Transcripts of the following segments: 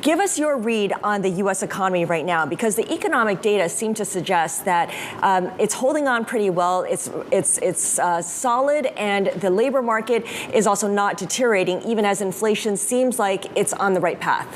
Give us your read on the U.S. economy right now, because the economic data seem to suggest that it's holding on pretty well. It's solid, and the labor market is also not deteriorating, even as inflation seems like it's on the right path.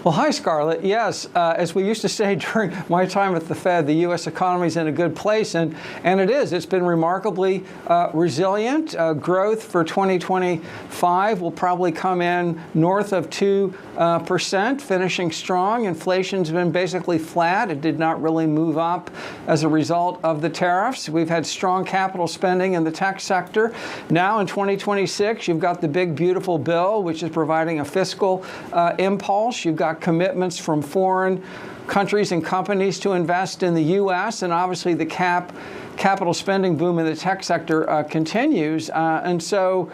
Well, hi, Scarlett. Yes, as we used to say during my time at the Fed, the U.S. economy is in a good place, and it is. It's been remarkably resilient. Growth for 2025 will probably come in north of 2%, finishing strong. Inflation's been basically flat. It did not really move up as a result of the tariffs. We've had strong capital spending in the tech sector. Now in 2026, you've got the big, beautiful bill, which is providing a fiscal impulse. You've got commitments from foreign countries and companies to invest in the U.S., and obviously the capital spending boom in the tech sector continues. And so,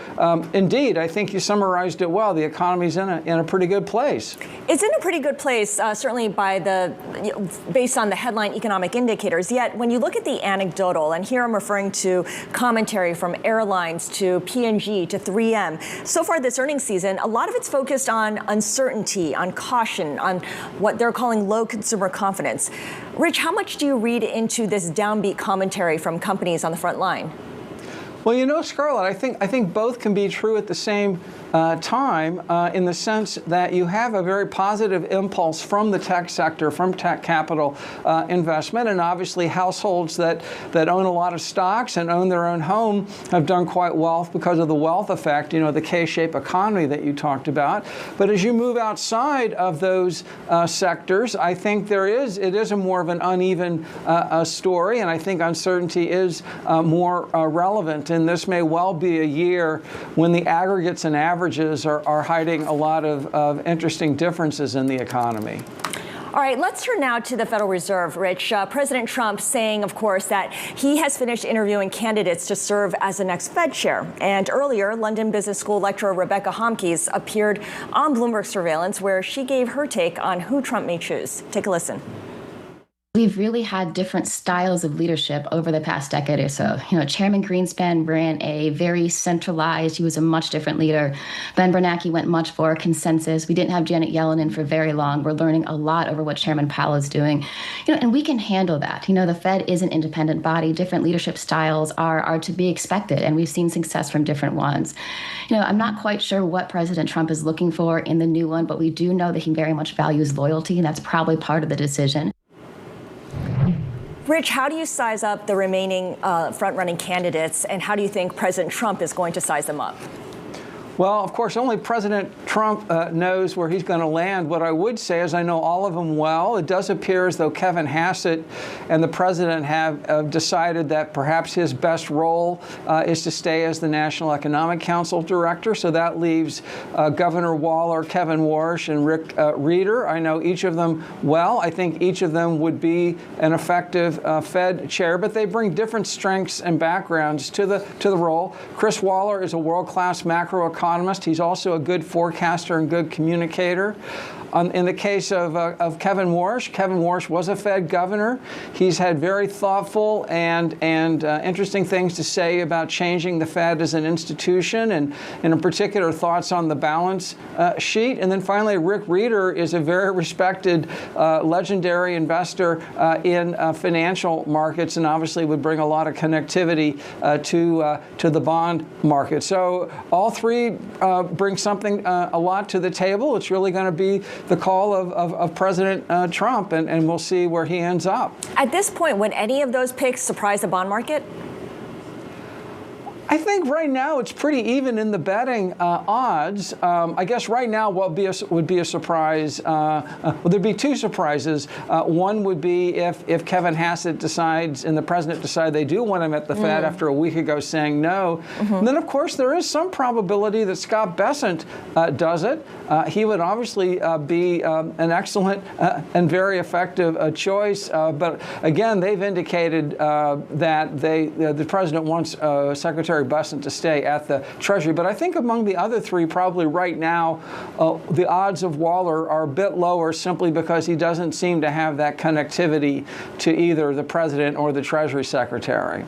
indeed, I think you summarized it well. The economy's in a pretty good place. It's in a pretty good place, certainly based on the headline economic indicators. Yet, when you look at the anecdotal, and here I'm referring to commentary from airlines to P&G to 3M, so far this earnings season, a lot of it's focused on uncertainty, on caution, on what they're calling low consumer confidence. Rich, how much do you read into this downbeat commentary from companies on the front line? Well, you know, Scarlett, I think both can be true at the same time, in the sense that you have a very positive impulse from the tech sector, from tech capital investment, and obviously households that own a lot of stocks and own their own home have done quite well because of the wealth effect, you know, the K-shaped economy that you talked about. But as you move outside of those sectors, I think it is a more of an uneven story, and I think uncertainty is more relevant. And this may well be a year when the aggregates and averages are hiding a lot of interesting differences in the economy. All right, let's turn now to the Federal Reserve, Rich. President Trump saying, of course, that he has finished interviewing candidates to serve as the next Fed chair. And earlier, London Business School lecturer Rebecca Homkes appeared on Bloomberg Surveillance, where she gave her take on who Trump may choose. Take a listen. We've really had different styles of leadership over the past decade or so. You know, Chairman Greenspan ran a very centralized, he was a much different leader. Ben Bernanke went much for consensus. We didn't have Janet Yellen in for very long. We're learning a lot over what Chairman Powell is doing. You know, and we can handle that. You know, the Fed is an independent body. Different leadership styles are to be expected, and we've seen success from different ones. You know, I'm not quite sure what President Trump is looking for in the new one, but we do know that he very much values loyalty, and that's probably part of the decision. Rich, how do you size up the remaining front-running candidates, and how do you think President Trump is going to size them up? Well, of course, only President Trump knows where he's going to land. What I would say is I know all of them well. It does appear as though Kevin Hassett and the president have decided that perhaps his best role is to stay as the National Economic Council director. So that leaves Governor Waller, Kevin Warsh, and Rick Rieder. I know each of them well. I think each of them would be an effective Fed chair, but they bring different strengths and backgrounds to the role. Chris Waller is a world-class macroeconomist. He's also a good forecaster and good communicator. In the case of Kevin Warsh was a Fed governor. He's had very thoughtful and interesting things to say about changing the Fed as an institution, and in particular thoughts on the balance sheet. And then finally, Rick Rieder is a very respected, legendary investor in financial markets, and obviously would bring a lot of connectivity to the bond market. So all three bring something a lot to the table. It's really going to be the call of President Trump, and we'll see where he ends up. At this point, would any of those picks surprise the bond market? I think right now it's pretty even in the betting odds. I guess right now what would be a surprise. Well, there'd be two surprises. One would be if Kevin Hassett decides and the president decide they do want him at the Fed after a week ago saying no. And then, of course, there is some probability that Scott Bessent does it. He would obviously be an excellent and very effective choice. But again, they've indicated that the president wants Secretary Secretary Bessent to stay at the Treasury. But I think among the other three, probably right now, the odds of Waller are a bit lower simply because he doesn't seem to have that connectivity to either the president or the Treasury Secretary.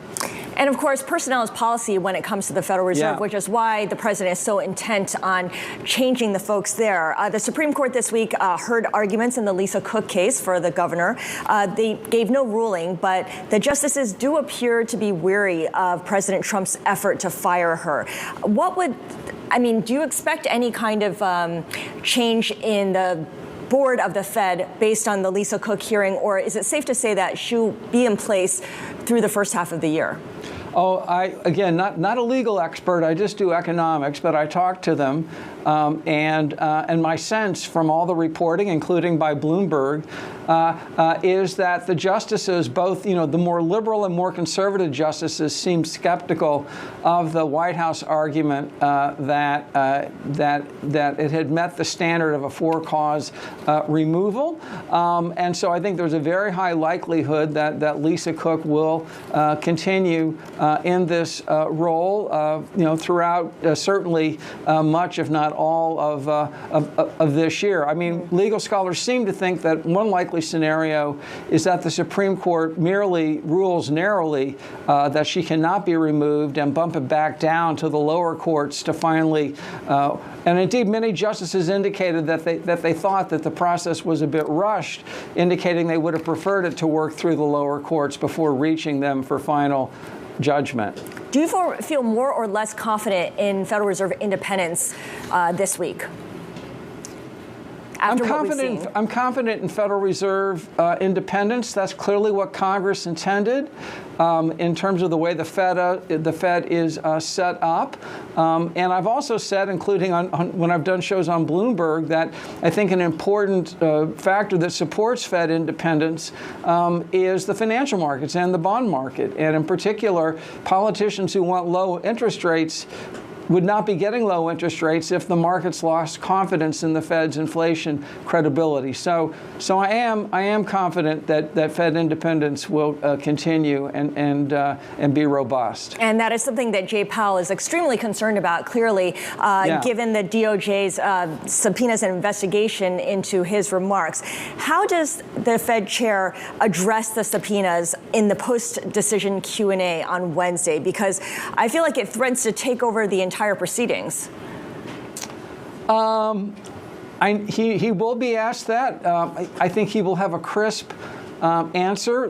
And of course, personnel is policy when it comes to the Federal Reserve, which is why the president is so intent on changing the folks there. The Supreme Court this week heard arguments in the Lisa Cook case for the governor. They gave no ruling, but the justices do appear to be weary of President Trump's effort to fire her. Do you expect any kind of change in the board of the Fed based on the Lisa Cook hearing, or is it safe to say that she'll be in place through the first half of the year? Oh, again, not a legal expert. I just do economics, but I talk to them, and my sense from all the reporting, including by Bloomberg, is that the justices, both the more liberal and more conservative justices, seem skeptical of the White House argument that it had met the standard of a for-cause removal, and so I think there's a very high likelihood that Lisa Cook will continue in this role, throughout certainly much, if not all, of this year. I mean, legal scholars seem to think that one likely scenario is that the Supreme Court merely rules narrowly that she cannot be removed and bump it back down to the lower courts to finally. And indeed, many justices indicated that they thought that the process was a bit rushed, indicating they would have preferred it to work through the lower courts before reaching them for final judgment. Do you feel more or less confident in Federal Reserve independence this week? I'm confident in Federal Reserve independence. That's clearly what Congress intended in terms of the way the Fed is set up. And I've also said, including when I've done shows on Bloomberg, that I think an important factor that supports Fed independence is the financial markets and the bond market. And in particular, politicians who want low interest rates would not be getting low interest rates if the markets lost confidence in the Fed's inflation credibility. So I am confident that Fed independence will continue and be robust. And that is something that Jay Powell is extremely concerned about, clearly, given the DOJ's subpoenas and investigation into his remarks. How does the Fed chair address the subpoenas in the post-decision Q&A on Wednesday? Because I feel like it threatens to take over the entire proceedings. He will be asked that. I think he will have a crisp answer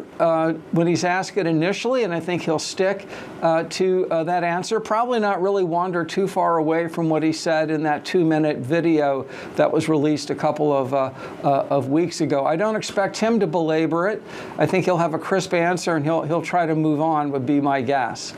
when he's asked it initially, and I think he'll stick to that answer. Probably not really wander too far away from what he said in that 2-minute video that was released a couple of weeks ago. I don't expect him to belabor it. I think he'll have a crisp answer, and he'll try to move on, would be my guess.